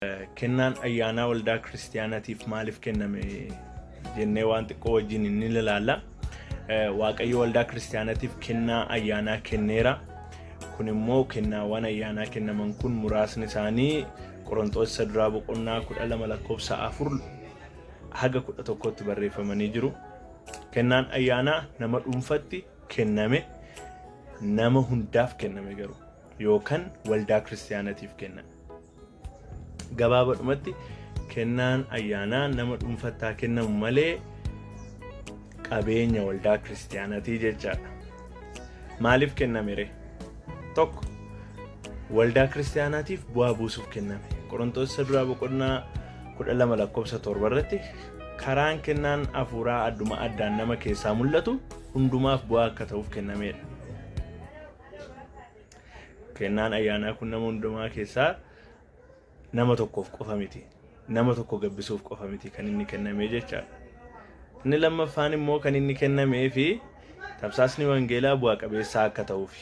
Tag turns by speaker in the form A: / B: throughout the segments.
A: Kennaan ayyaanaa waldaa kiristaanaatiif maaliif kenname jennee waan xiqqoo wajjin inni ilaalla. Waaqayyo waldaa kiristaanaatiif kennaa ayyaanaa kenneera. Kun immoo kennaawwan ayyaanaa kennaman kun muraasni isaanii Qorontos duraa boqonnaa 12:4 haga 11tti barreeffamanii jiru. Kennaan ayyaanaa nama dhuunfatti kenname, nama hundaaf kenname garuu yookaan waldaa kiristaanaatiif kenname. Gabaabadhumatti kennaan ayyaanaa nama dhuunfattaa kennamu malee qabeenya waldaa kiristaanaatii jechaadha. Maaliif kenname ree? Tokko, waldaa kiristaanaatiif bu'aa buusuuf kenname. Qorontos duraa boqonnaa 12:7 irratti karaan kennaan hafuuraa adduma addaan nama keessaa mul'atu hundumaaf bu'aa akka ta'uuf kennameedha. Kennaan ayyaanaa kun nama hundumaa keessaa nama tokkoof qofa miti. Nama tokko gabbisuuf qofa miti kan inni kenname jechaadha. Inni lammaffaan immoo kan inni kennamee fi tamsaasni wangeelaa bu'aa qabeessaa akka ta'uuf.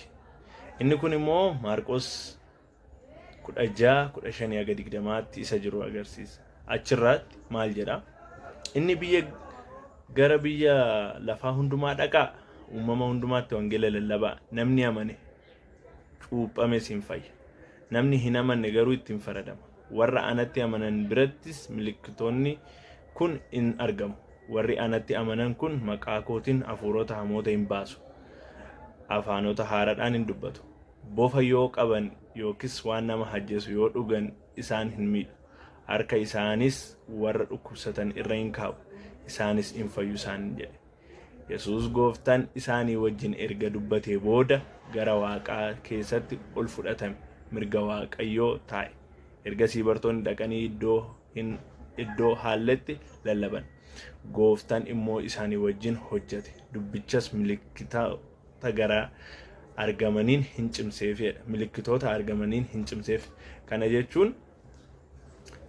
A: Inni kun immoo Maarqos 16:15-20 isa jiru agarsiisa. Achirratti maal jedha? Inni gara biyya lafaa hundumaa dhaqaa, uumama hundumaatti wangeela lallabaa. Namni amane cuuphame siin fayya. Namni hin amanne garuu ittiin faradama. Warra anatti amanan birattis milikkitoonni kun in argamu. Warri anatti amanan kun maqaa kootiin hafuurota hamoota hin baasu. Afaanota haaraadhaan hin dubbatu. Bofa yoo qaban yookis waan nama hajjeesu yoo dhugan isaan hin miidhu. Harka isaanis warra dhukkubsatan irra hin kaa'u. Isaanis hin fayyu isaan jedhe. Yesuus gooftaan isaanii wajjin erga dubbatee booda gara Waaqaa keessatti ol fudhatame. Mirga Waaqayyoo taa'e. Ergasii bartoonni dhaqanii iddoo haalletti lallaban. Gooftaan immoo isaanii wajjin hojjete. Dubbichas milikkitoota garaa argamaniin hin cimseefidha. Milikkitoota argamaniin hin cimseef. Kana jechuun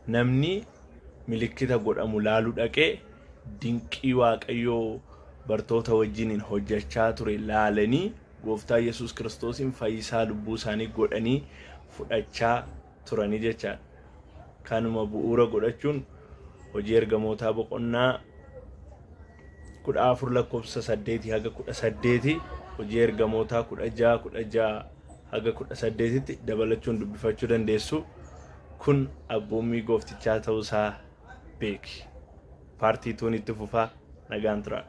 A: namni milikkita godhamu laaluu dhaqee dinqii Waaqayyoo bartoota wajjin hojjechaa ture laalanii Gooftaa Yesuus Kiristoosiin fayyisaa lubbuu isaanii godhanii fudhachaa turanii jechaadha. Kanuma bu'uura godhachuun hojii ergamootaa boqonnaa 14:8 haga 18, hojii ergamootaa 16 haga 18tti dabalachuun dubbifachuu dandeessu. Kun abboommii gooftichaa ta'uusaa beeki. Paartii tuun itti fufaa. Nagaan tura.